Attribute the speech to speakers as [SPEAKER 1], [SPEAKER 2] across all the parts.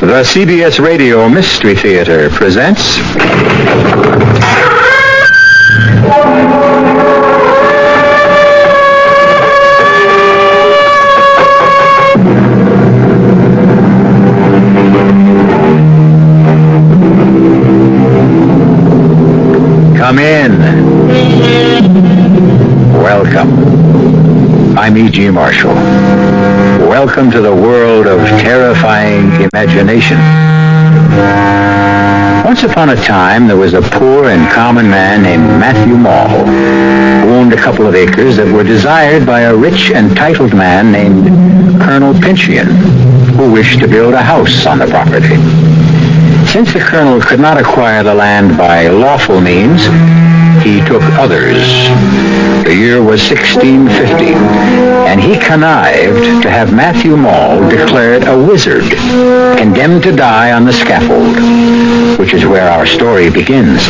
[SPEAKER 1] The CBS Radio Mystery Theater presents... Come in. Welcome. I'm E.G. Marshall. Welcome to the world of terrifying imagination. Once upon a time, there was a poor and common man named Matthew Mall, who owned a couple of acres that were desired by a rich and titled man named Colonel Pinchian, who wished to build a house on the property. Since the colonel could not acquire the land by lawful means, he took others. The year was 1650, and he connived to have Matthew Mall declared a wizard, condemned to die on the scaffold, which is where our story begins.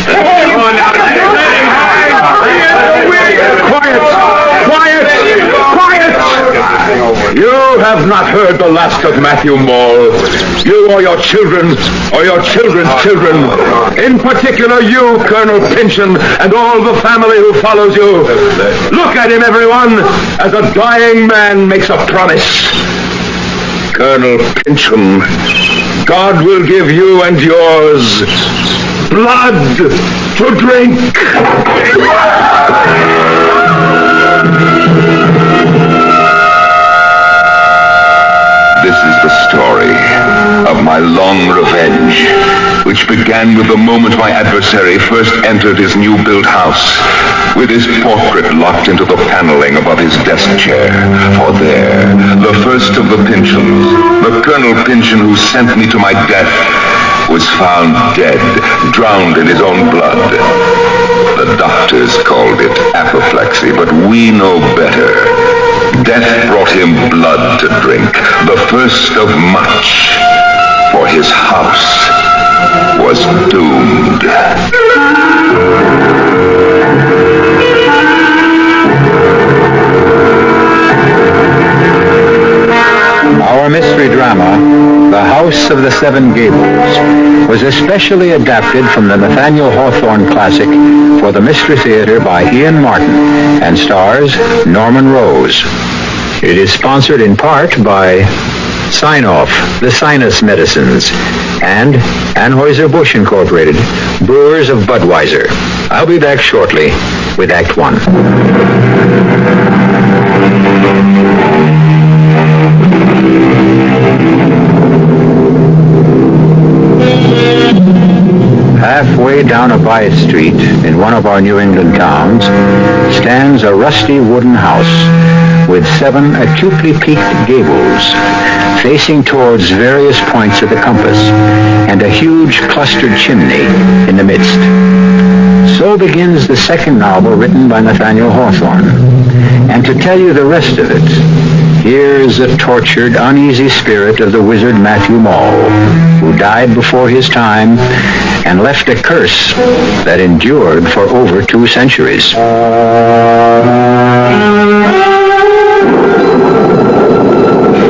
[SPEAKER 2] You have not heard the last of Matthew Mall. You or your children, or your children's children. In particular, you, Colonel Pinchian, and all the family who follows you. Look at him, everyone, as a dying man makes a promise. Colonel Pinchian, God will give you and yours blood to drink. This is the story of my long revenge, which began with the moment my adversary first entered his new-built house, with his portrait locked into the paneling above his desk chair. For there, the first of the Pinchians, the Colonel Pinchian who sent me to my death, was found dead, drowned in his own blood. The doctors called it apoplexy, but we know better. Death brought him blood to drink, the first of much, for his house was doomed.
[SPEAKER 1] Our mystery drama, The House of the Seven Gables, was especially adapted from the Nathaniel Hawthorne classic for the Mystery Theater by Ian Martin and stars Norman Rose. It is sponsored in part by Sign-Off, the Sinus Medicines, and Anheuser-Busch Incorporated, Brewers of Budweiser. I'll be back shortly with Act One. Halfway down a by street in one of our New England towns stands a rusty wooden house with 7 acutely peaked gables facing towards various points of the compass and a huge clustered chimney in the midst. So begins the second novel written by Nathaniel Hawthorne. And to tell you the rest of it, here's the tortured, uneasy spirit of the wizard Matthew Mall, who died before his time and left a curse that endured for over 2 centuries.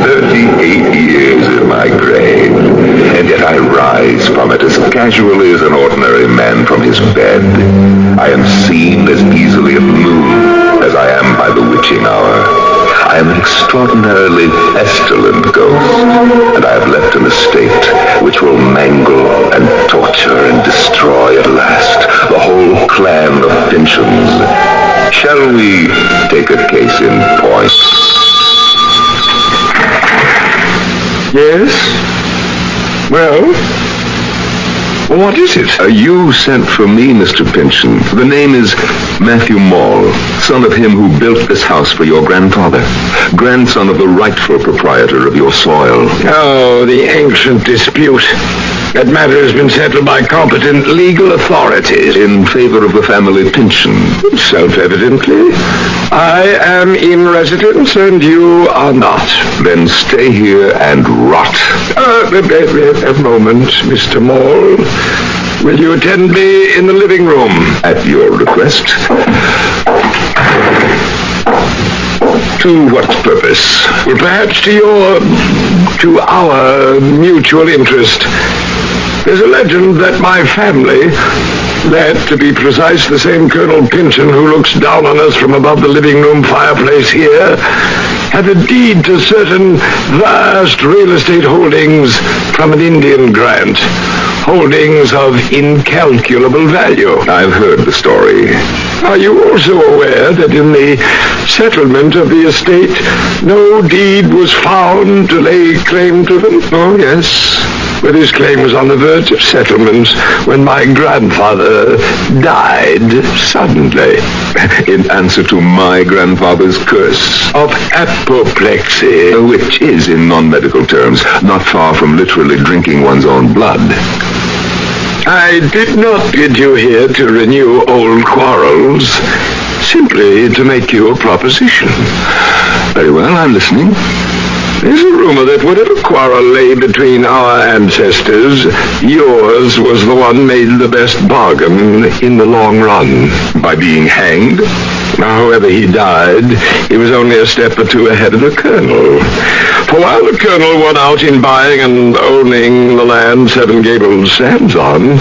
[SPEAKER 2] 38 years in my grave, and yet I rise from it as casually as an ordinary man from his bed. I am seen as easily at noon as I am by the witching hour. I am an extraordinarily pestilent ghost, and I have left an estate which will mangle and torture and destroy at last the whole clan of Pinchians. Shall we take a case in point?
[SPEAKER 3] Yes? Well, what is it?
[SPEAKER 2] You sent for me, Mr. Pinchian. The name is Matthew Mall, son of him who built this house for your grandfather, grandson of the rightful proprietor of your soil.
[SPEAKER 3] Oh, the ancient dispute. That matter has been settled by competent legal authorities.
[SPEAKER 2] In favor of the family Pinchian.
[SPEAKER 3] Self-evidently. I am in residence and you are not.
[SPEAKER 2] Then stay here and rot.
[SPEAKER 3] A moment, Mr. Mall. Will you attend me in the living room?
[SPEAKER 2] At your request. To what purpose?
[SPEAKER 3] Well, perhaps to our mutual interest. There's a legend that my family, that, to be precise, the same Colonel Pynchon who looks down on us from above the living room fireplace here, had a deed to certain vast real estate holdings from an Indian grant. Holdings of incalculable value.
[SPEAKER 2] I've heard the story.
[SPEAKER 3] Are you also aware that in the settlement of the estate, no deed was found to lay claim to them?
[SPEAKER 2] Oh, yes.
[SPEAKER 3] But his claim was on the verge of settlement when my grandfather died suddenly.
[SPEAKER 2] In answer to my grandfather's curse.
[SPEAKER 3] Of apoplexy.
[SPEAKER 2] Which is, in non-medical terms, not far from literally drinking one's own blood.
[SPEAKER 3] I did not bid you here to renew old quarrels, simply to make you a proposition.
[SPEAKER 2] Very well, I'm listening.
[SPEAKER 3] There's a rumor that whatever quarrel lay between our ancestors, yours was the one made the best bargain in the long run.
[SPEAKER 2] By being hanged?
[SPEAKER 3] However he died, he was only a step or two ahead of the Colonel. For while the Colonel won out in buying and owning the land Seven Gables stands on,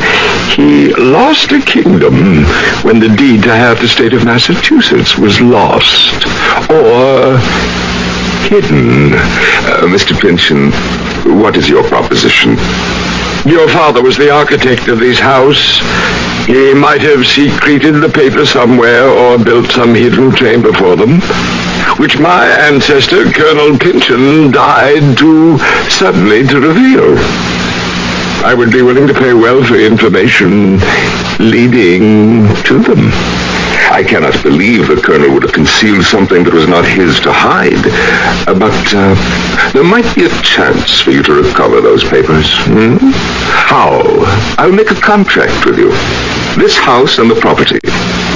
[SPEAKER 3] he lost a kingdom when the deed to half the state of Massachusetts was lost. Or hidden.
[SPEAKER 2] Mr. Pynchon, what is your proposition?
[SPEAKER 3] Your father was the architect of this house. He might have secreted the papers somewhere or built some hidden chamber for them, which my ancestor, Colonel Pynchon, died too suddenly to reveal. I would be willing to pay well for information leading to them.
[SPEAKER 2] I cannot believe the Colonel would have concealed something that was not his to hide. But there might be a chance for you to recover those papers. How? I'll make a contract with you. This house and the property.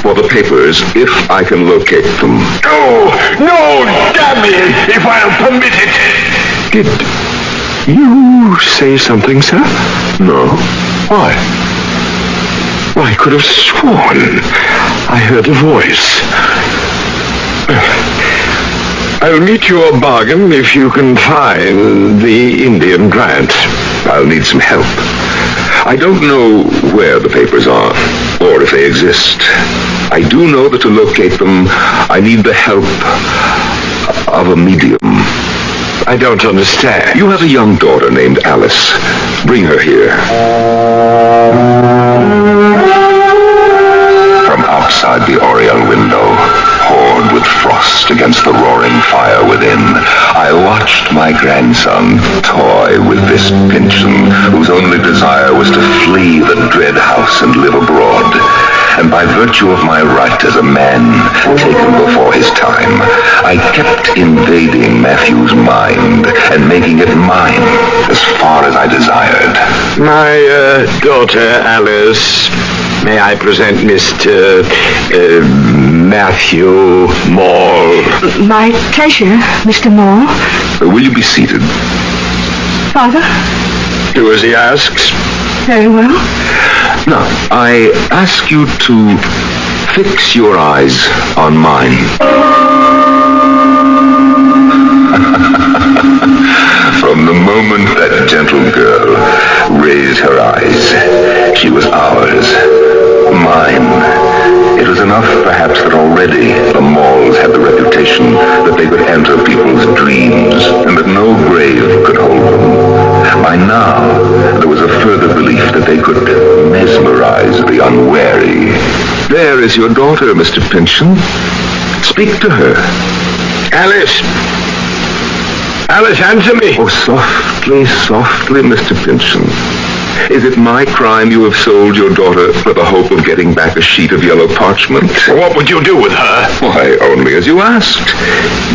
[SPEAKER 2] For the papers, if I can locate them.
[SPEAKER 3] No, damn me, if I'll permit it. Did you say something, sir?
[SPEAKER 2] No.
[SPEAKER 3] Why? I could have sworn I heard a voice. I'll meet your bargain if you can find the Indian grant.
[SPEAKER 2] I'll need some help. I don't know where the papers are, or if they exist. I do know that to locate them, I need the help of a medium.
[SPEAKER 3] I don't understand.
[SPEAKER 2] You have a young daughter named Alice. Bring her here. From outside the oriel window, poured with frost against the roaring fire within, I watched my grandson toy with this Pynchon, whose only desire was to flee the dread house and live abroad. And by virtue of my right as a man taken before his time, I kept invading Matthew's mind and making it mine as far as I desired.
[SPEAKER 3] My daughter, Alice, may I present Mr. Matthew Moore?
[SPEAKER 4] My pleasure, Mr. Moore.
[SPEAKER 2] Will you be seated?
[SPEAKER 4] Father?
[SPEAKER 3] Do as he asks.
[SPEAKER 4] Very well.
[SPEAKER 2] Now, I ask you to fix your eyes on mine. From the moment that gentle girl raised her eyes, she was ours, mine. It was enough, perhaps, that already the Maules had the reputation that they could enter people's dreams and that no grave could hold them. By now, there was a further belief that they could mesmerize the unwary. There is your daughter, Mr. Pynchon. Speak to her.
[SPEAKER 3] Alice! Alice, answer me!
[SPEAKER 2] Oh, softly, softly, Mr. Pynchon. Is it my crime you have sold your daughter for the hope of getting back a sheet of yellow parchment?
[SPEAKER 3] What would you do with her?
[SPEAKER 2] Why, only as you asked.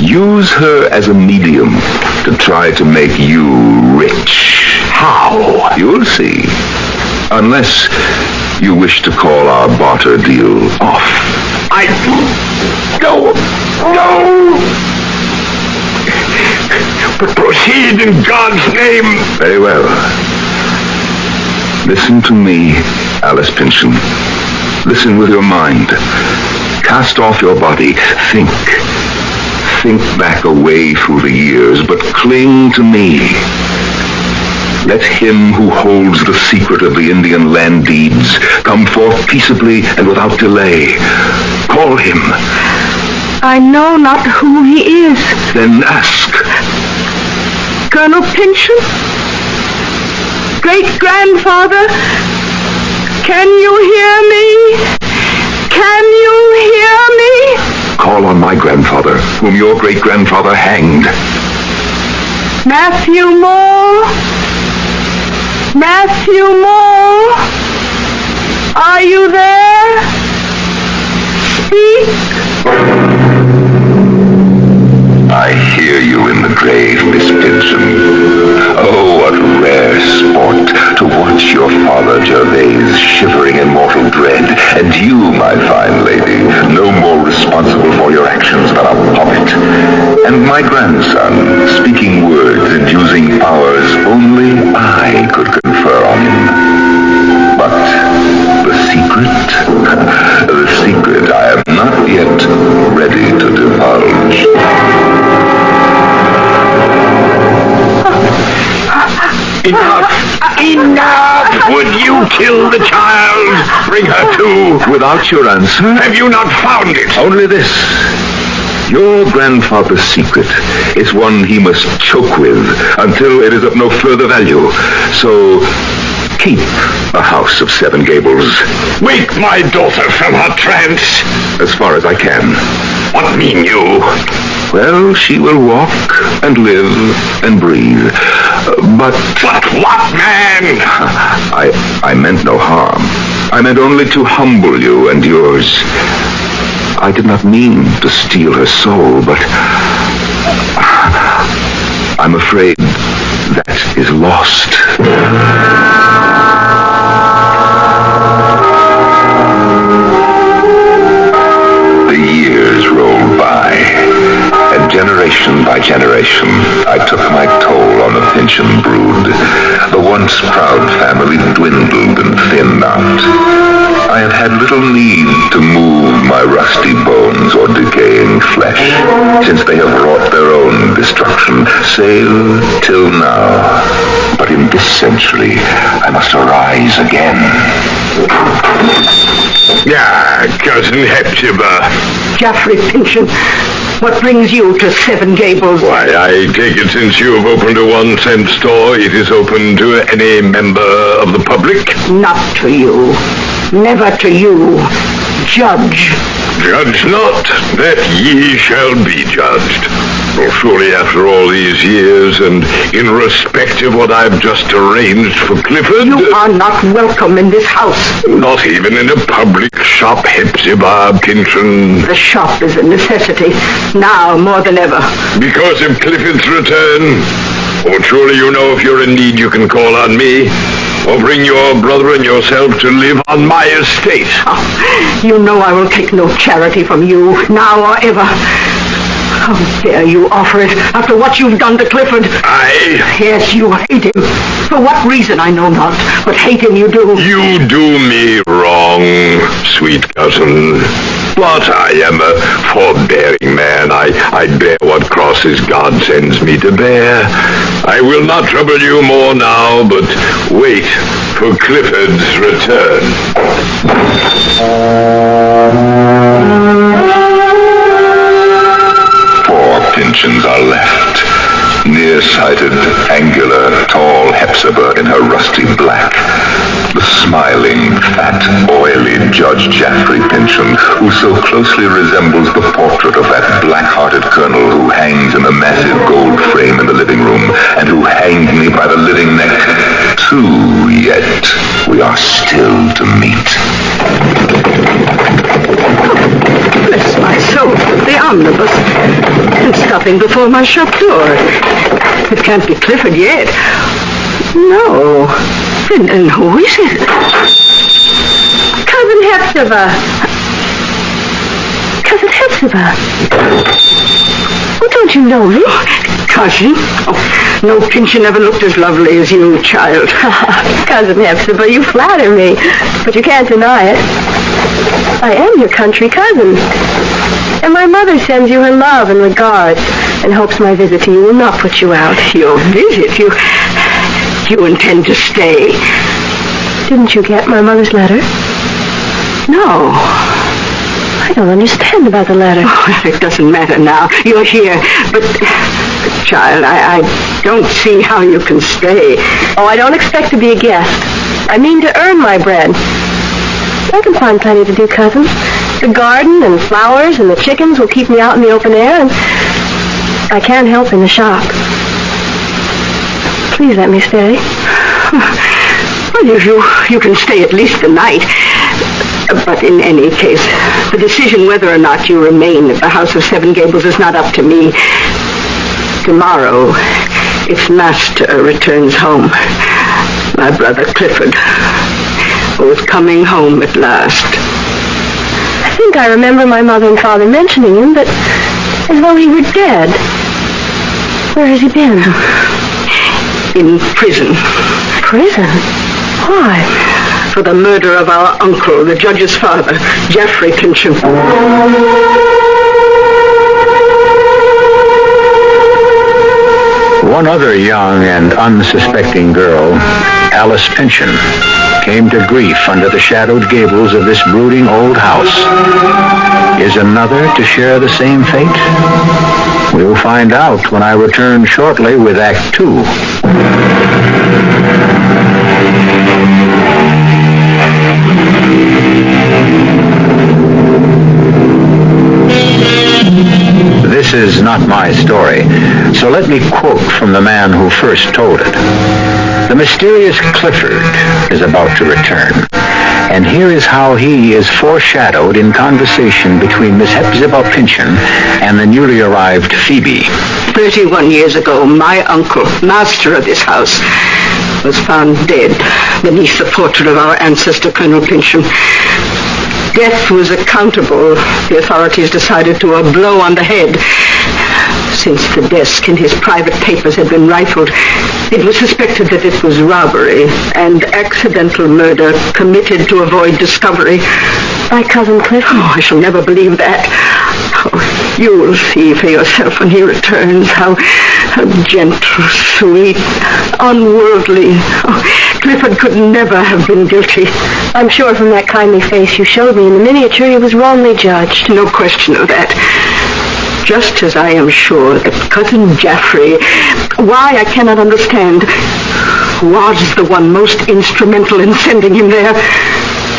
[SPEAKER 2] Use her as a medium to try to make you rich.
[SPEAKER 3] How?
[SPEAKER 2] You'll see. Unless you wish to call our barter deal off.
[SPEAKER 3] No! But proceed in God's name.
[SPEAKER 2] Very well. Listen to me, Alice Pynchon. Listen with your mind. Cast off your body. Think. think back away through the years, but cling to me. Let him who holds the secret of the Indian land deeds come forth peaceably and without delay. Call him.
[SPEAKER 4] I know not who he is.
[SPEAKER 2] Then ask.
[SPEAKER 4] Colonel Pynchon? Great-grandfather? Can you hear me? Can you hear me?
[SPEAKER 2] Call on my grandfather, whom your great-grandfather hanged.
[SPEAKER 4] Matthew Moore? Matthew Moore? Are you there? Speak.
[SPEAKER 2] I hear you in the grave, Miss Pynchon. Oh, what rare sport to watch your father Gervais shivering in mortal dread, and you, my fine lady, no more responsible for your actions than a puppet. And my grandson, speaking words and using powers only I could confer on him. But the secret I am not yet ready to divulge.
[SPEAKER 3] Enough! Would you kill the child? Bring her to.
[SPEAKER 2] Without your answer?
[SPEAKER 3] Have you not found it?
[SPEAKER 2] Only this. Your grandfather's secret is one he must choke with until it is of no further value. So, keep a house of 7 Gables.
[SPEAKER 3] Wake my daughter from her trance.
[SPEAKER 2] As far as I can.
[SPEAKER 3] What mean you?
[SPEAKER 2] Well, she will walk and live and breathe. But
[SPEAKER 3] what, man?
[SPEAKER 2] I meant no harm. I meant only to humble you and yours. I did not mean to steal her soul, but I'm afraid that is lost. The years rolled by, and generation by generation, I took my toll on the Pynchon brood. The once proud family dwindled and thinned out. I have had little need to move my rusty bones or decaying flesh, since they have wrought their own destruction, save till now. But in this century, I must arise again.
[SPEAKER 3] Cousin Hepzibah.
[SPEAKER 4] Geoffrey Pynchon, what brings you to 7 Gables?
[SPEAKER 3] Why, I take it since you have opened a 1-cent store, it is open to any member of the public?
[SPEAKER 4] Not to you. Never to you. Judge.
[SPEAKER 3] Judge not, that ye shall be judged. Well, surely after all these years, and in respect of what I've just arranged for Clifford...
[SPEAKER 4] You are not welcome in this house.
[SPEAKER 3] Not even in a public shop, Hepzibah Pynchon.
[SPEAKER 4] The shop is a necessity, now more than ever.
[SPEAKER 3] Because of Clifford's return? Oh, surely you know if you're in need you can call on me. Or bring your brother and yourself to live on my estate.
[SPEAKER 4] Oh, you know I will take no charity from you, now or ever. How dare you offer it after what you've done to Clifford?
[SPEAKER 3] I?
[SPEAKER 4] Yes, you hate him. For what reason, I know not, but hate him you do.
[SPEAKER 3] You do me wrong, sweet cousin. But I am a forbearing man. I bear what crosses God sends me to bear. I will not trouble you more now, but wait for Clifford's return.
[SPEAKER 2] Pynchons are left. Nearsighted, angular, tall Hepzibah in her rusty black. The smiling, fat, oily Judge Geoffrey Pynchon, who so closely resembles the portrait of that black-hearted colonel who hangs in the massive gold frame in the living room, and who hanged me by the living neck. Yet we are still to meet.
[SPEAKER 4] Bless my soul, the omnibus. And stopping before my shop door. It can't be Clifford yet. No. Then who is it? Cousin Hepzibah. Cousin Hepzibah. Oh, don't you know me? Cousin? Oh, No Pynchon ever looked as lovely as you, child.
[SPEAKER 5] Cousin Hepzibah, you flatter me, but you can't deny it. I am your country cousin. And my mother sends you her love and regards and hopes my visit to you will not put you out.
[SPEAKER 4] Your visit? You intend to stay?
[SPEAKER 5] Didn't you get my mother's letter?
[SPEAKER 4] No.
[SPEAKER 5] I don't understand about the letter.
[SPEAKER 4] Oh, it doesn't matter now. You're here. But, child, I don't see how you can stay.
[SPEAKER 5] Oh, I don't expect to be a guest. I mean to earn my bread. I can find plenty to do, cousin. The garden and flowers and the chickens will keep me out in the open air, and I can't help in the shop. Please let me stay.
[SPEAKER 4] Well, you can stay at least the night. But in any case, the decision whether or not you remain at the House of Seven Gables is not up to me. Tomorrow, its master returns home. My brother Clifford, who is coming home at last.
[SPEAKER 5] I think I remember my mother and father mentioning him, but as though he were dead. Where has he been?
[SPEAKER 4] In prison.
[SPEAKER 5] Prison? Why?
[SPEAKER 4] For the murder of our uncle, the judge's father, Geoffrey Pynchon.
[SPEAKER 1] One other young and unsuspecting girl, Alice Pynchon, came to grief under the shadowed gables of this brooding old house. Is another to share the same fate? We'll find out when I return shortly with Act 2. This is not my story, so let me quote from the man who first told it. The mysterious Clifford is about to return, and here is how he is foreshadowed in conversation between Miss Hepzibah Pynchon and the newly arrived Phoebe.
[SPEAKER 4] 31 years ago, my uncle, master of this house, was found dead beneath the portrait of our ancestor, Colonel Pynchon. Death was accountable, the authorities decided, to a blow on the head. Since the desk in his private papers had been rifled, it was suspected that it was robbery and accidental murder committed to avoid discovery.
[SPEAKER 5] My cousin Clifford?
[SPEAKER 4] Oh, I shall never believe that. Oh, you will see for yourself when he returns how gentle, sweet, unworldly. Oh, Clifford could never have been guilty.
[SPEAKER 5] I'm sure from that kindly face you showed me in the miniature he was wrongly judged.
[SPEAKER 4] No question of that. Just as I am sure that Cousin Geoffrey, why I cannot understand, was the one most instrumental in sending him there.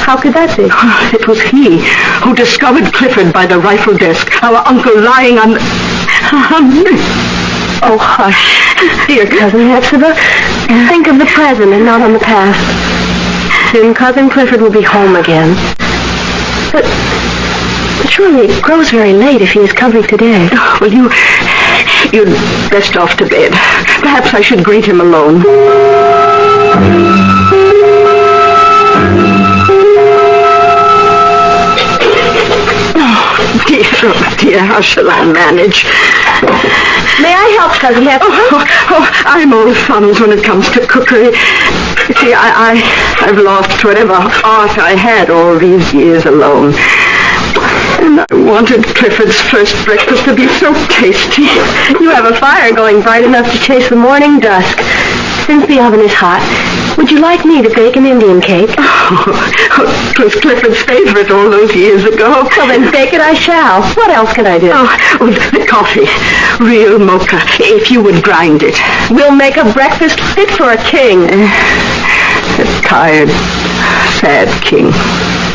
[SPEAKER 5] How could that be?
[SPEAKER 4] It was he who discovered Clifford by the rifle desk, our uncle lying on...
[SPEAKER 5] Oh, hush. Dear Cousin Hepzibah, think of the present and not on the past. Soon Cousin Clifford will be home again. But surely it grows very late if he is coming today.
[SPEAKER 4] Well, you'd best off to bed. Perhaps I should greet him alone. Oh, dear, how shall I manage?
[SPEAKER 5] May I help, Cousin Hepzibah?
[SPEAKER 4] I'm old thumbs when it comes to cookery. You see, I've lost whatever art I had all these years alone. And I wanted Clifford's first breakfast to be so tasty.
[SPEAKER 5] You have a fire going bright enough to chase the morning dusk. Since the oven is hot, would you like me to bake an Indian cake?
[SPEAKER 4] Oh, it was Clifford's favorite all those years ago.
[SPEAKER 5] Well, then bake it I shall. What else can I do?
[SPEAKER 4] Oh, the coffee. Real mocha, if you would grind it.
[SPEAKER 5] We'll make a breakfast fit for a king.
[SPEAKER 4] A tired, sad king,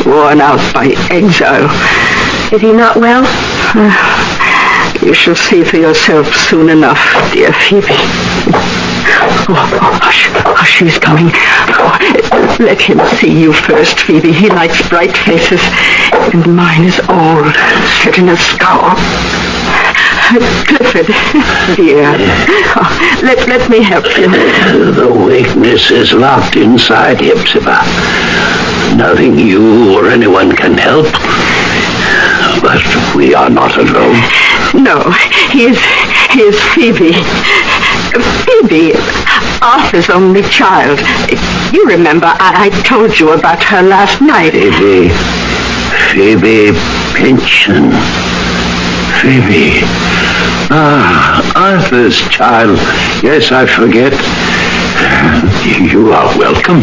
[SPEAKER 4] worn out by exile.
[SPEAKER 5] Is he not well?
[SPEAKER 4] You shall see for yourself soon enough, dear Phoebe. Oh, hush, he's coming. Oh, let him see you first, Phoebe. He likes bright faces, and mine is old, set in a scowl. Clifford, dear, let me help you.
[SPEAKER 3] The weakness is locked inside Hepzibah. Nothing you or anyone can help. But we are not alone.
[SPEAKER 4] No, he is Phoebe. Phoebe, Arthur's only child. You remember I told you about her last night.
[SPEAKER 1] Phoebe Pynchon. Phoebe. Arthur's child. Yes, I forget. You are welcome.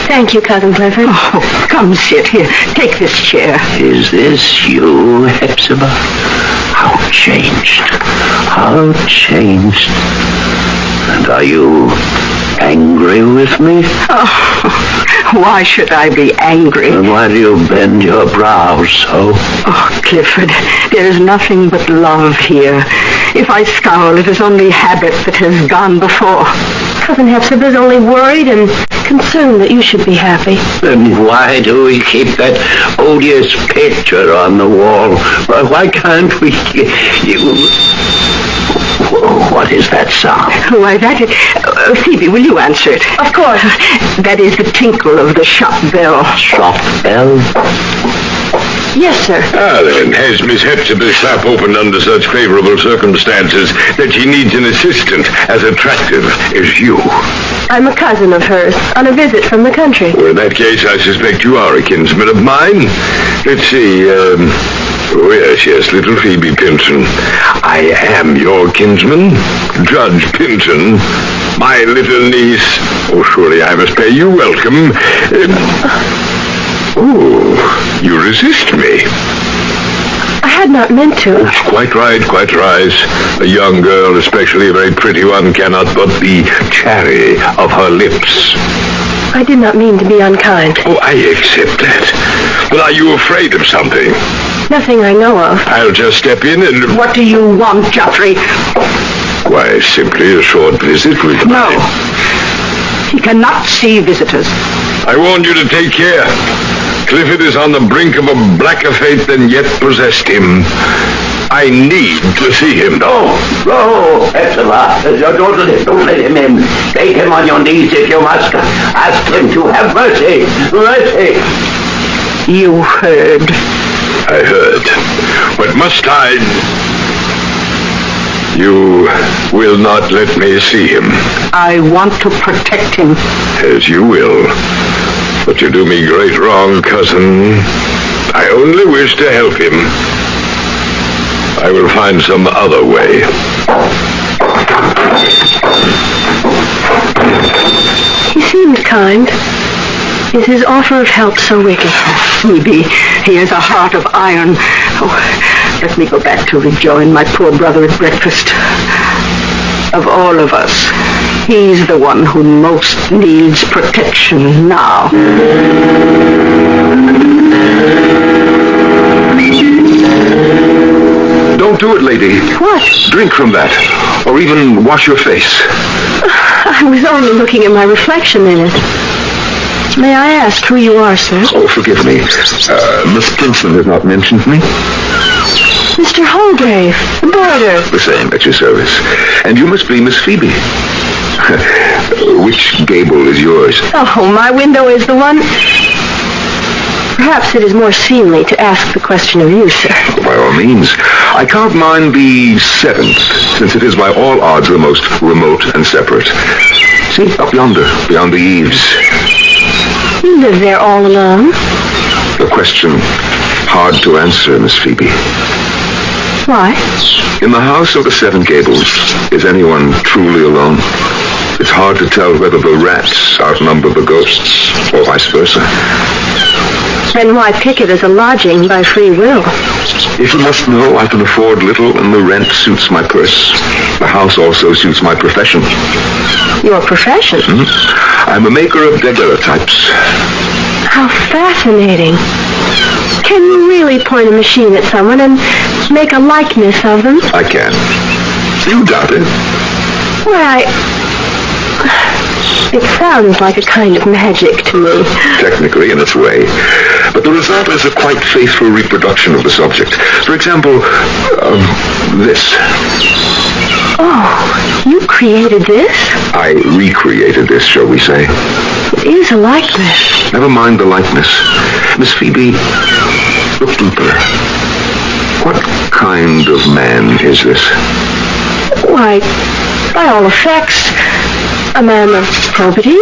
[SPEAKER 5] Thank you, Cousin Clifford.
[SPEAKER 4] Oh, come sit here. Take this chair.
[SPEAKER 1] Is this you, Hepzibah? How changed. How changed. And are you angry with me?
[SPEAKER 4] Oh, why should I be angry?
[SPEAKER 1] And why do you bend your brows so?
[SPEAKER 4] Oh, Clifford, there is nothing but love here. If I scowl, it is only habit that has gone before.
[SPEAKER 5] Cousin Hepzibah's only worried and concerned that you should be happy.
[SPEAKER 1] Then why do we keep that odious picture on the wall? Why can't we... What is that sound?
[SPEAKER 4] Why, that is... Phoebe, will you answer it?
[SPEAKER 5] Of course.
[SPEAKER 4] That is the tinkle of the shop bell.
[SPEAKER 1] Shop bell?
[SPEAKER 5] Yes, sir.
[SPEAKER 3] Then, has Miss Hepzibah shop opened under such favorable circumstances that she needs an assistant as attractive as you?
[SPEAKER 5] I'm a cousin of hers, on a visit from the country.
[SPEAKER 3] Well, in that case, I suspect you are a kinsman of mine. Let's see, oh, yes, little Phoebe Pynchon. I am your kinsman, Judge Pynchon, my little niece. Oh, surely I must pay you welcome. You resist me.
[SPEAKER 5] I had not meant to.
[SPEAKER 3] Quite right, quite right. A young girl, especially a very pretty one, cannot but be chary of her lips.
[SPEAKER 5] I did not mean to be unkind.
[SPEAKER 3] Oh, I accept that. But are you afraid of something?
[SPEAKER 5] Nothing I know of.
[SPEAKER 3] I'll just step in and...
[SPEAKER 4] What do you want, Geoffrey?
[SPEAKER 3] Why, simply a short visit with
[SPEAKER 4] No. He cannot see visitors.
[SPEAKER 3] I warned you to take care. Clifford is on the brink of a blacker fate than yet possessed him. I need to see him.
[SPEAKER 1] No, Hepzibah, don't let him in. Take him on your knees if you must. Ask him to have mercy. Mercy.
[SPEAKER 4] You heard.
[SPEAKER 3] I heard. But must I... You will not let me see him.
[SPEAKER 4] I want to protect him.
[SPEAKER 3] As you will. But you do me great wrong, cousin. I only wish to help him. I will find some other way.
[SPEAKER 5] He seems kind. Is his offer of help so wicked?
[SPEAKER 4] Phoebe, he has a heart of iron. Oh, let me go back to rejoin my poor brother at breakfast. Of all of us, he's the one who most needs protection now.
[SPEAKER 3] Don't do it, lady.
[SPEAKER 5] What?
[SPEAKER 3] Drink from that. Or even wash your face.
[SPEAKER 5] I was only looking at my reflection in it. May I ask who you are, sir?
[SPEAKER 3] Oh, forgive me. Miss Pynchon has not mentioned me.
[SPEAKER 5] Mr. Holgrave, the boarder.
[SPEAKER 3] The same, at your service. And you must be Miss Phoebe. Which gable is yours?
[SPEAKER 5] Oh, my window is the one... Perhaps it is more seemly to ask the question of you, sir.
[SPEAKER 3] By all means. I can't mind the seventh, since it is by all odds the most remote and separate. See, up yonder, beyond the eaves.
[SPEAKER 5] You live there all alone?
[SPEAKER 3] A question hard to answer, Miss Phoebe.
[SPEAKER 5] Why?
[SPEAKER 3] In the house of the Seven Gables, is anyone truly alone? It's hard to tell whether the rats outnumber the ghosts, or vice versa.
[SPEAKER 5] Then why pick it as a lodging by free will?
[SPEAKER 3] If you must know, I can afford little, and the rent suits my purse. The house also suits my profession.
[SPEAKER 5] Your profession?
[SPEAKER 3] I'm a maker of daguerreotypes.
[SPEAKER 5] How fascinating. Can you really point a machine at someone and make a likeness of them?
[SPEAKER 3] I can. You doubt it?
[SPEAKER 5] Why, it sounds like a kind of magic to me.
[SPEAKER 3] Technically, in its way. But the result is a quite faithful reproduction of the subject. For example, this.
[SPEAKER 5] Oh, you created this?
[SPEAKER 3] I recreated this, shall we say.
[SPEAKER 5] It is a likeness.
[SPEAKER 3] Never mind the likeness. Miss Phoebe, look deeper. What kind of man is this?
[SPEAKER 5] Why, By all effects, a man of probity,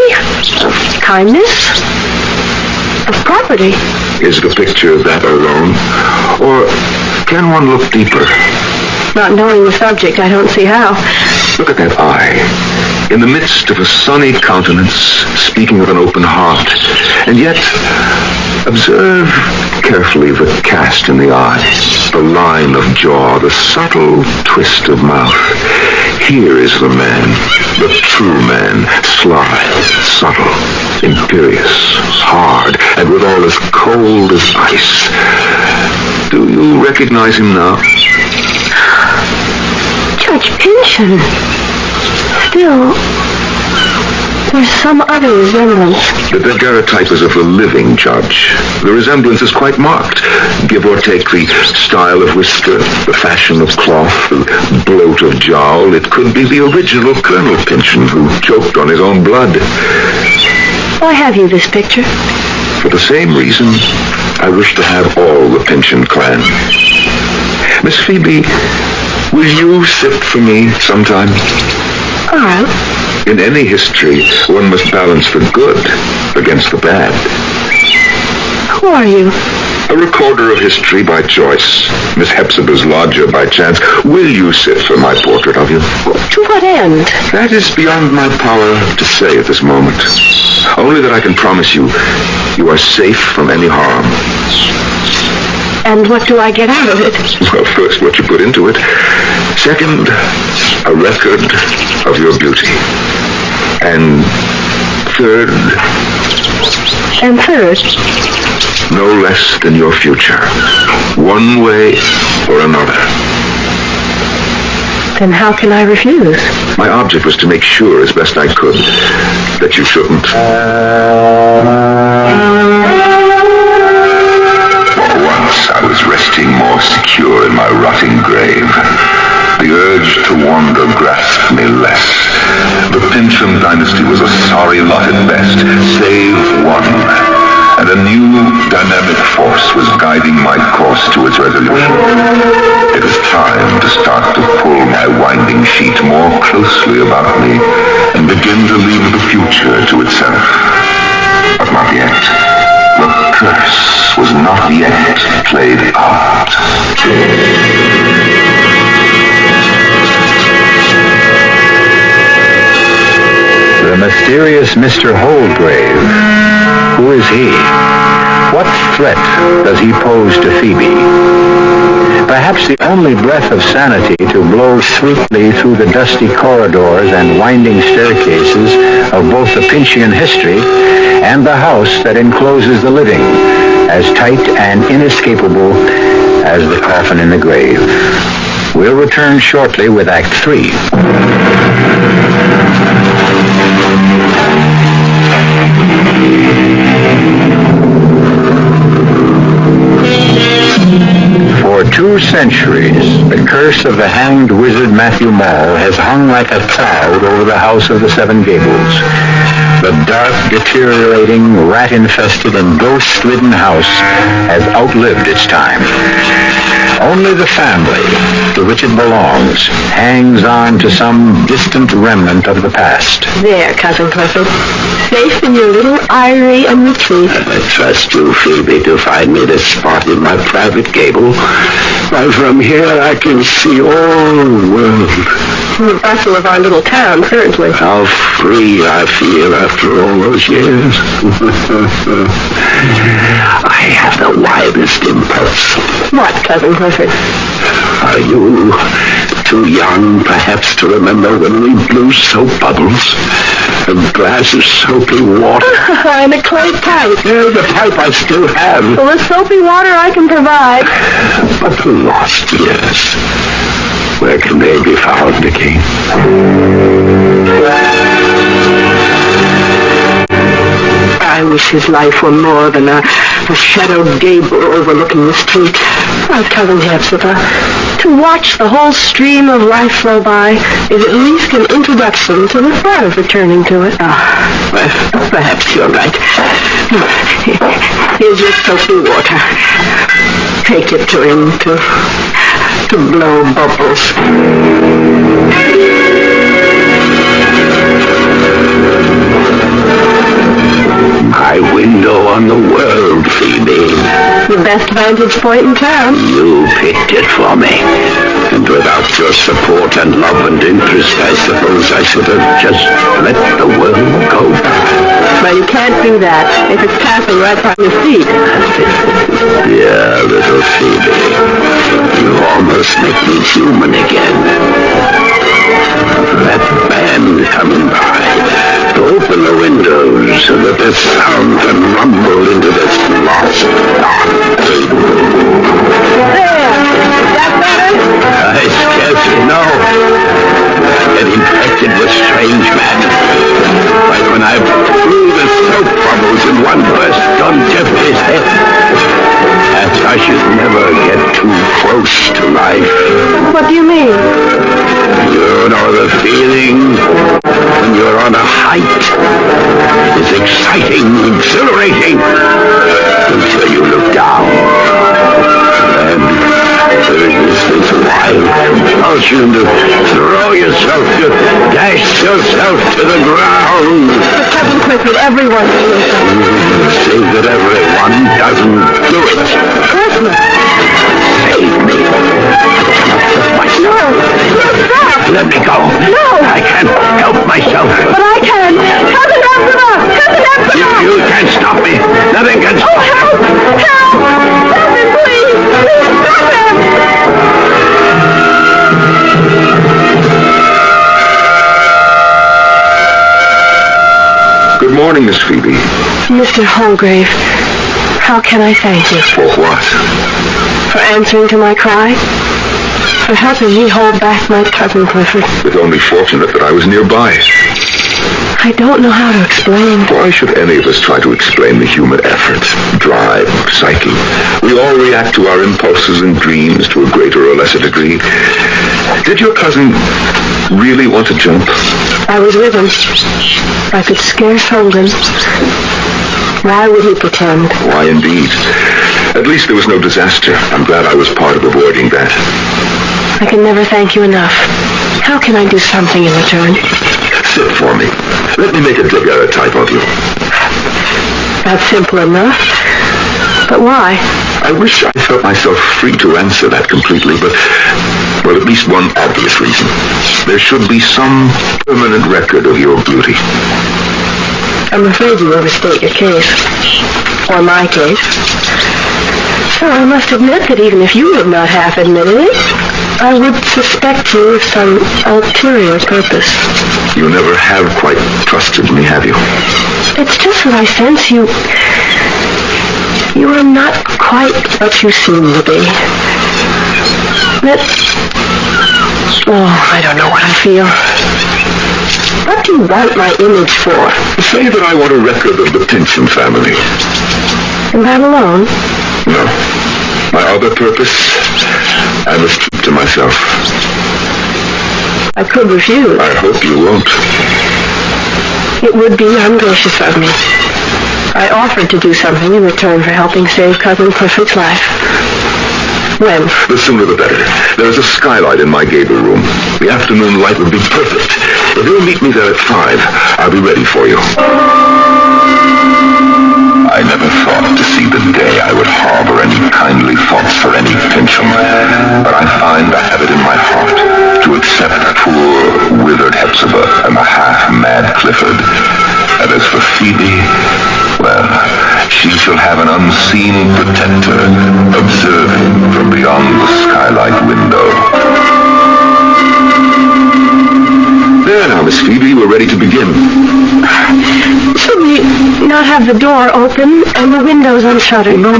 [SPEAKER 5] of kindness, of property.
[SPEAKER 2] Is it a picture of that alone? Or can one look deeper?
[SPEAKER 5] Not knowing the subject, I don't see how.
[SPEAKER 2] Look at that eye. In the midst of a sunny countenance, speaking of an open heart. And yet, observe carefully the cast in the eye, the line of jaw, the subtle twist of mouth. Here is the man, the true man, sly, subtle, imperious, hard, and withal as cold as ice. Do you recognize him now?
[SPEAKER 5] Judge Pynchon. Still, there's some other resemblance.
[SPEAKER 2] The daguerreotype is of the living judge. The resemblance is quite marked. Give or take the style of whisker, the fashion of cloth, the bloat of jowl, it could be the original Colonel Pynchon who choked on his own blood.
[SPEAKER 5] Why have you this picture?
[SPEAKER 2] For the same reason, I wish to have all the Pynchon clan. Miss Phoebe, will you sit for me sometime?
[SPEAKER 5] All right.
[SPEAKER 2] In any history, one must balance the good against the bad.
[SPEAKER 5] Who are you?
[SPEAKER 2] A recorder of history by choice. Miss Hepzibah's lodger by chance. Will you sit for my portrait of you?
[SPEAKER 5] To what end?
[SPEAKER 2] That is beyond my power to say at this moment. Only that I can promise you, you are safe from any harm.
[SPEAKER 5] And what do I get out of it?
[SPEAKER 2] Well, first, what you put into it. Second, a record of your beauty. And third...
[SPEAKER 5] And third?
[SPEAKER 2] No less than your future. One way or another.
[SPEAKER 5] Then how can I refuse?
[SPEAKER 2] My object was to make sure, as best I could, that you shouldn't. Once I was resting more secure in my rotting grave. The urge to wander grasped me less. The Pynchon dynasty was a sorry lot at best, save one. And a new dynamic force was guiding my course to its resolution. It was time to start to pull my winding sheet more closely about me and begin to leave the future to itself. But not yet. The curse was not yet played out.
[SPEAKER 1] The mysterious Mr. Holdgrave. Who is he? What threat does he pose to Phoebe? Perhaps the only breath of sanity to blow sweetly through the dusty corridors and winding staircases of both the Pynchon history and the house that encloses the living, as tight and inescapable as the coffin in the grave. We'll return shortly with Act 3. For 2 centuries, the curse of the hanged wizard Matthew Mall has hung like a cloud over the house of the Seven Gables. The dark, deteriorating, rat-infested, and ghost-ridden house has outlived its time. Only the family to which it belongs hangs on to some distant remnant of the past.
[SPEAKER 5] There, Cousin Clifford. Safe in your little eyrie and retreat.
[SPEAKER 3] I trust you, Phoebe, to find me this spot in my private gable. While from here I can see all the world.
[SPEAKER 5] The bustle of our little town, certainly.
[SPEAKER 3] How free I feel after all those years. I have the wildest impulse.
[SPEAKER 5] What, Cousin Clifford?
[SPEAKER 3] Are you too young, perhaps, to remember when we blew soap bubbles? A glass of soapy water.
[SPEAKER 5] And a clay pipe.
[SPEAKER 3] The pipe I still have.
[SPEAKER 5] Well, the soapy water I can provide.
[SPEAKER 3] But the lost years, where can they be found again?
[SPEAKER 4] I wish his life were more than a shadowed gable overlooking the street.
[SPEAKER 5] Oh, Cousin Hepzibah, to watch the whole stream of life flow by is at least an introduction to the thought of returning to it.
[SPEAKER 4] Well, perhaps you're right. Here's your soapy water. Take it to him to blow bubbles.
[SPEAKER 3] my window on the world, Phoebe.
[SPEAKER 5] The best vantage point in town.
[SPEAKER 3] You picked it for me. And without your support and love and interest, I suppose I should have just let the world go by.
[SPEAKER 5] But you can't do that if it's passing right by your feet.
[SPEAKER 3] Yeah, little Phoebe. You almost make me human again. That band coming by. Open the windows so that the sound can rumble into this lost dark table.
[SPEAKER 5] There! Is that better?
[SPEAKER 3] I scarcely know. I get infected with strange madness. Like when I blew the soap bubbles in one burst on Jeffrey's head. Perhaps I should never get too close to life.
[SPEAKER 5] What do you mean?
[SPEAKER 3] You know the feeling when you're on a height. It is exciting, exhilarating, until you look down. Then there is this wild compulsion to throw yourself, to dash yourself to the ground.
[SPEAKER 5] But Cousin Clifford, everyone feels it.
[SPEAKER 3] See that everyone doesn't do it.
[SPEAKER 5] Christmas!
[SPEAKER 3] Save me.
[SPEAKER 5] No! No, stop!
[SPEAKER 3] Let me go.
[SPEAKER 5] No!
[SPEAKER 3] I can't help myself.
[SPEAKER 5] But I can! Cousin Ephrata! Cousin Ephrata!
[SPEAKER 3] You can't stop me. Nothing can stop
[SPEAKER 5] Oh, help! Help! Stop him, please! Please stop him!
[SPEAKER 2] Good morning, Miss Phoebe.
[SPEAKER 5] Mr. Holgrave, how can I thank you?
[SPEAKER 2] For what?
[SPEAKER 5] For answering to my cry? For helping me hold back my cousin Clifford?
[SPEAKER 2] It's only fortunate that I was nearby.
[SPEAKER 5] I don't know how to explain.
[SPEAKER 2] Why should any of us try to explain the human effort, drive, psyche? We all react to our impulses and dreams to a greater or lesser degree. Did your cousin really want to jump?
[SPEAKER 5] I was with him. I could scarce hold him. Why would he pretend?
[SPEAKER 2] Why, indeed. At least there was no disaster. I'm glad I was part of avoiding that.
[SPEAKER 5] I can never thank you enough. How can I do something in return?
[SPEAKER 2] Sit for me. Let me make a daguerreotype of you.
[SPEAKER 5] That's simple enough. But why?
[SPEAKER 2] I wish I felt myself free to answer that completely, but, well, at least one obvious reason. There should be some permanent record of your beauty.
[SPEAKER 5] I'm afraid you overstate your case. Or my case. So I must admit that even if you have not half admitted it, I would suspect you of some ulterior purpose.
[SPEAKER 2] You never have quite trusted me, have you?
[SPEAKER 5] It's just that I sense you are not quite what you seem to be. I don't know what I feel. What do you want my image for?
[SPEAKER 2] Say that I want a record of the Pinson family.
[SPEAKER 5] And that alone?
[SPEAKER 2] No. My other purpose, I must keep to myself.
[SPEAKER 5] I could refuse.
[SPEAKER 2] I hope you won't.
[SPEAKER 5] It would be ungracious of me. I offered to do something in return for helping save Cousin Clifford's life. When?
[SPEAKER 2] The sooner the better. There's a skylight in my gable room. The afternoon light would be perfect. If you'll meet me there at 5, I'll be ready for you. I never thought to see the day I would harbor any kindly thoughts for any Pincham, but I find I have it in my heart to accept poor, withered Hepzibah and the half-mad Clifford. And as for Phoebe, well, she shall have an unseen protector observing from beyond the skylight window. There now, Miss Phoebe, we're ready to begin.
[SPEAKER 5] Should we not have the door open and the windows unshuttered?
[SPEAKER 2] No.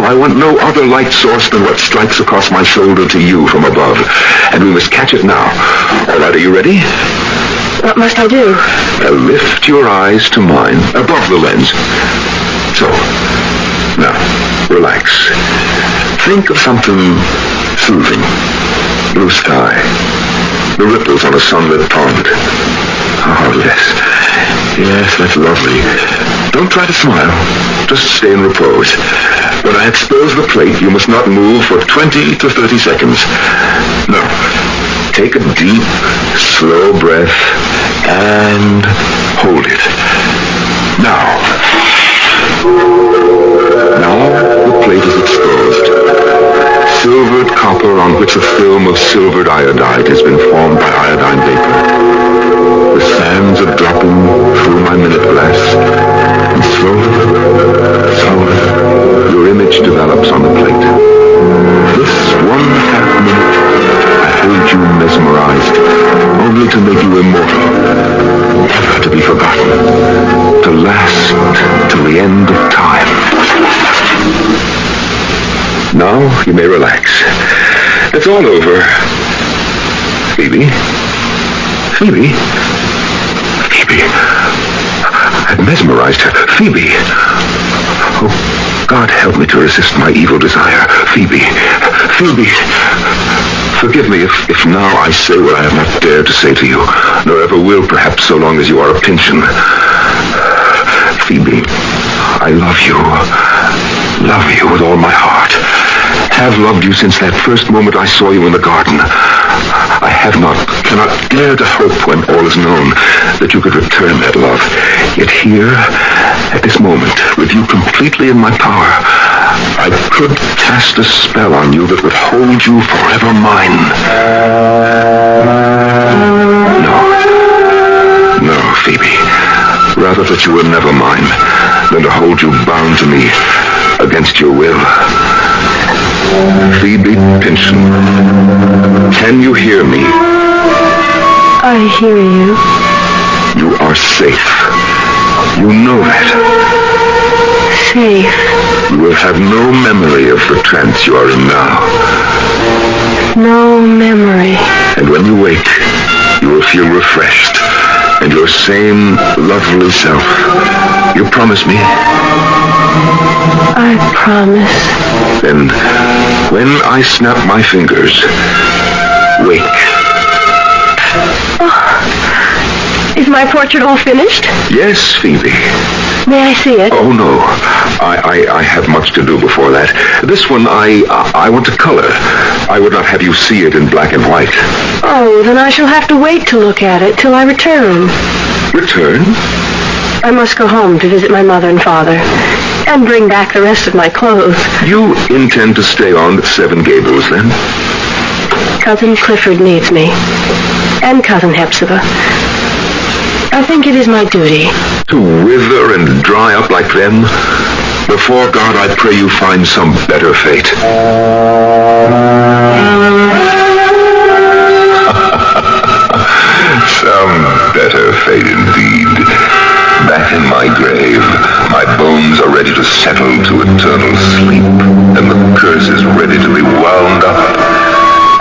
[SPEAKER 2] I want no other light source than what strikes across my shoulder to you from above. And we must catch it now. All right, are you ready?
[SPEAKER 5] What must I do?
[SPEAKER 2] Now lift your eyes to mine, above the lens. So, now, relax. Think of something soothing. Blue sky. The ripples on a sunlit pond. Oh, yes. Yes, that's lovely. Don't try to smile. Just stay in repose. When I expose the plate, you must not move for 20 to 30 seconds. Now, take a deep, slow breath and hold it. Now, on which a film of silvered iodide has been formed by iodine vapor. The sands are dropping through my minute glass, and slowly, your image develops on the plate. This 1/2 minute, I hold you mesmerized, only to make you immortal, never to be forgotten, to last till the end of time. Now you may relax. It's all over. Phoebe? Phoebe? Phoebe? I've mesmerized her. Phoebe! Oh, God help me to resist my evil desire. Phoebe! Phoebe! Forgive me if now I say what I have not dared to say to you, nor ever will, perhaps, so long as you are a Pynchon. Phoebe, I love you. Love you with all my heart. Have loved you since that first moment I saw you in the garden. I cannot dare to hope when all is known that you could return that love. Yet here, at this moment, with you completely in my power, I could cast a spell on you that would hold you forever mine. No, Phoebe. Rather that you were never mine than to hold you bound to me against your will. Phoebe Pynchon, can you hear me?
[SPEAKER 5] I hear you.
[SPEAKER 2] You are safe. You know that.
[SPEAKER 5] Safe.
[SPEAKER 2] You will have no memory of the trance you are in now.
[SPEAKER 5] No memory.
[SPEAKER 2] And when you wake, you will feel refreshed and your same lovely self. You promise me?
[SPEAKER 5] I promise.
[SPEAKER 2] Then, when I snap my fingers, wake.
[SPEAKER 5] Is my portrait all finished?
[SPEAKER 2] Yes, Phoebe.
[SPEAKER 5] May I see it?
[SPEAKER 2] Oh, no. I have much to do before that. This one, I want to color. I would not have you see it in black and white.
[SPEAKER 5] Oh, then I shall have to wait to look at it till I return.
[SPEAKER 2] Return?
[SPEAKER 5] I must go home to visit my mother and father, and bring back the rest of my clothes.
[SPEAKER 2] You intend to stay on at 7 Gables, then?
[SPEAKER 5] Cousin Clifford needs me, and Cousin Hepzibah. I think it is my duty.
[SPEAKER 2] To wither and dry up like them? Before God, I pray you find some better fate. Some better fate indeed. Back in my grave, my bones are ready to settle to eternal sleep, and the curse is ready to be wound up.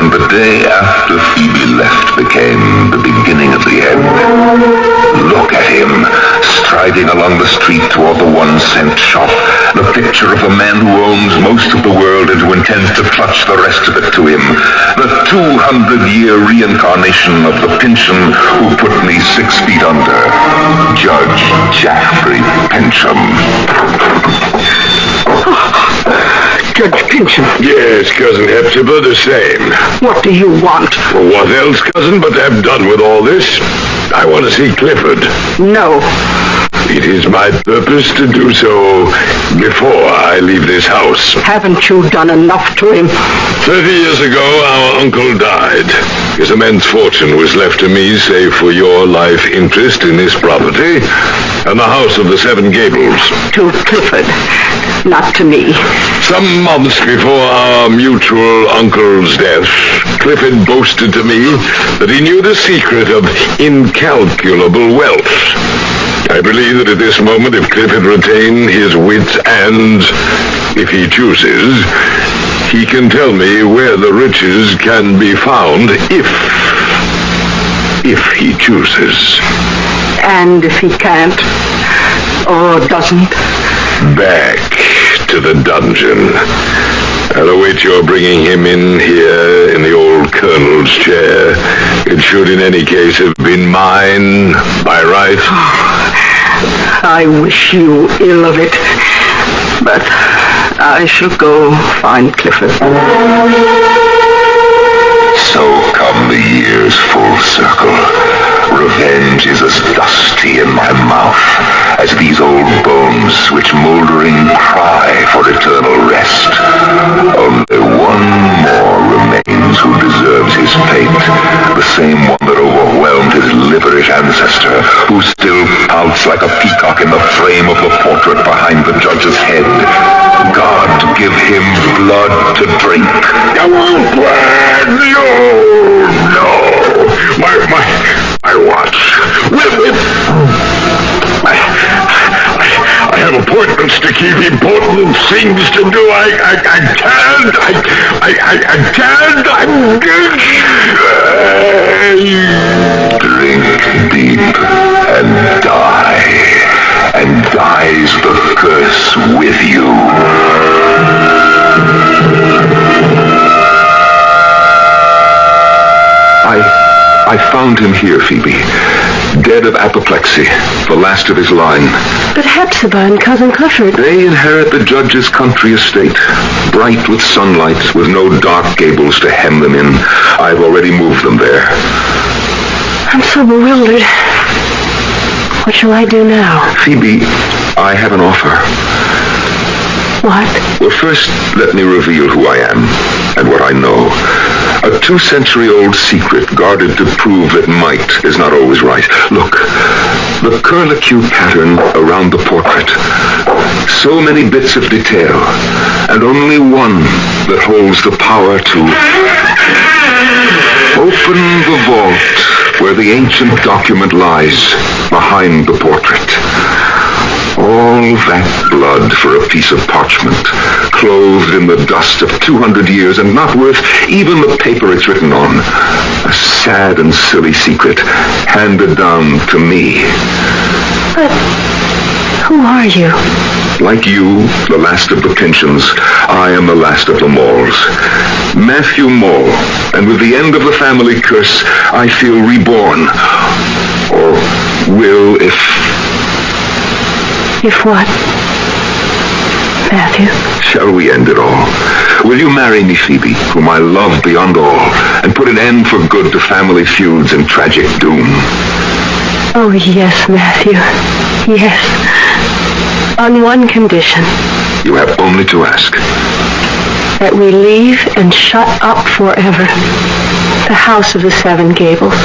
[SPEAKER 2] And the day after Phoebe left became the beginning of the end. Look at him, striding along the street toward the 1-cent shop, the picture of a man who owns most of the world and who intends to clutch the rest of it to him. The 200-year reincarnation of the Pynchon who put me 6 feet under. Judge Jaffrey Pynchon.
[SPEAKER 3] Judge Pynchon. Yes, Cousin Hepzibah, the same.
[SPEAKER 4] What do you want?
[SPEAKER 3] Well, what else, cousin, but to have done with all this? I want to see Clifford.
[SPEAKER 4] No.
[SPEAKER 3] It is my purpose to do so before I leave this house.
[SPEAKER 4] Haven't you done enough to him?
[SPEAKER 3] 30 years ago, our uncle died. His immense fortune was left to me, save for your life interest in this property and the house of the 7 Gables.
[SPEAKER 4] To Clifford, not to me.
[SPEAKER 3] Some months before our mutual uncle's death, Clifford boasted to me that he knew the secret of incalculable wealth. I believe that at this moment, if Clifford retain his wits and, if he chooses, he can tell me where the riches can be found if he chooses.
[SPEAKER 4] And if he can't, or doesn't?
[SPEAKER 3] Back to the dungeon. I'll await your bringing him in here in the old colonel's chair. It should in any case have been mine, by right.
[SPEAKER 4] I wish you ill of it, but I shall go find Clifford.
[SPEAKER 2] So come the years full circle. Revenge is as dusty in my mouth as these old bones which mouldering cry for eternal rest. Only one more remains who deserves his fate, the same one that overwhelmed his liverish ancestor, who still pouts like a peacock in the frame of the portrait behind the judge's head. God give him blood to drink.
[SPEAKER 3] I won't blood! No! My watch. I have appointments to keep, important things to do. I can't.
[SPEAKER 2] Drink deep and die, and dies the curse with you. I found him here, Phoebe. Dead of apoplexy, the last of his line.
[SPEAKER 5] But Hepzibah and Cousin Clifford...
[SPEAKER 2] They inherit the judge's country estate, bright with sunlight, with no dark gables to hem them in. I've already moved them there.
[SPEAKER 5] I'm so bewildered. What shall I do now?
[SPEAKER 2] Phoebe, I have an offer.
[SPEAKER 5] What?
[SPEAKER 2] Well, first, let me reveal who I am and what I know. A 2-century-old secret guarded to prove that might is not always right. Look, the curlicue pattern around the portrait. So many bits of detail, and only one that holds the power to open the vault where the ancient document lies behind the portrait. All that blood for a piece of parchment, clothed in the dust of 200 years and not worth even the paper it's written on. A sad and silly secret, handed down to me.
[SPEAKER 5] But who are you?
[SPEAKER 2] Like you, the last of the Pinchins, I am the last of the Mauls. Matthew Maul, and with the end of the family curse, I feel reborn. Or will if...
[SPEAKER 5] If what? Matthew?
[SPEAKER 2] Shall we end it all? Will you marry me, Phoebe, whom I love beyond all, and put an end for good to family feuds and tragic doom?
[SPEAKER 5] Oh, yes, Matthew. Yes. On one condition.
[SPEAKER 2] You have only to ask.
[SPEAKER 5] That we leave and shut up forever the house of the 7 Gables.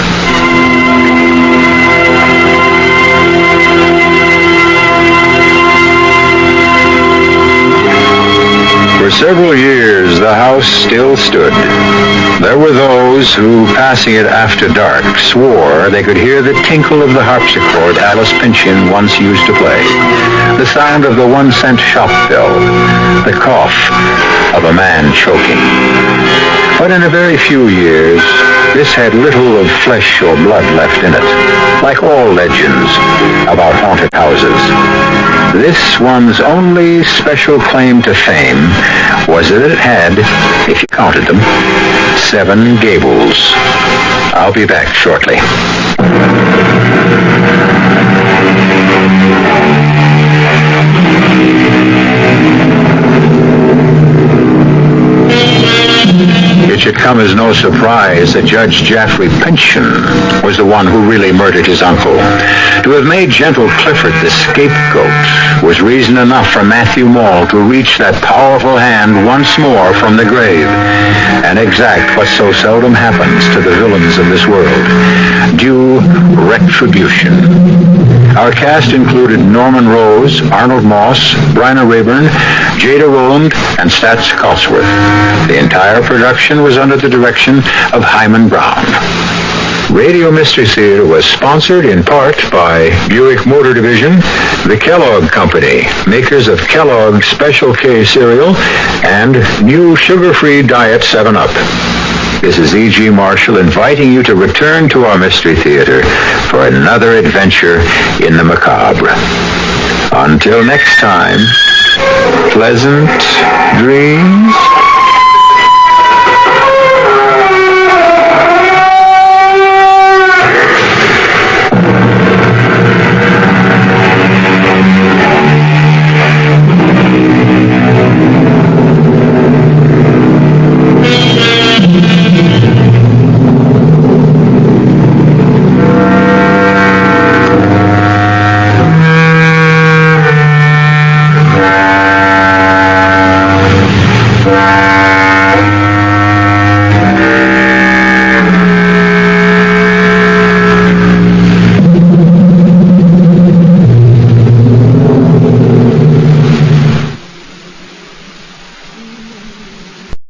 [SPEAKER 1] For several years, the house still stood. There were those who, passing it after dark, swore they could hear the tinkle of the harpsichord Alice Pynchon once used to play, the sound of the 1-cent shop bell, the cough of a man choking. But in a very few years, this had little of flesh or blood left in it, like all legends about haunted houses. This one's only special claim to fame was that it had, if you counted them, 7 gables. I'll be back shortly. It should come as no surprise that Judge Jaffrey Pynchon was the one who really murdered his uncle. To have made gentle Clifford the scapegoat was reason enough for Matthew Maul to reach that powerful hand once more from the grave and exact what so seldom happens to the villains of this world: due retribution. Our cast included Norman Rose, Arnold Moss, Bryna Rayburn, Jada Rowland, and Stats Cosworth. The entire production was under the direction of Hyman Brown. Radio Mystery Theater was sponsored in part by Buick Motor Division, the Kellogg Company, makers of Kellogg Special K cereal, and new sugar-free Diet 7-Up. This is E.G. Marshall inviting you to return to our Mystery Theater for another adventure in the macabre. Until next time, pleasant dreams.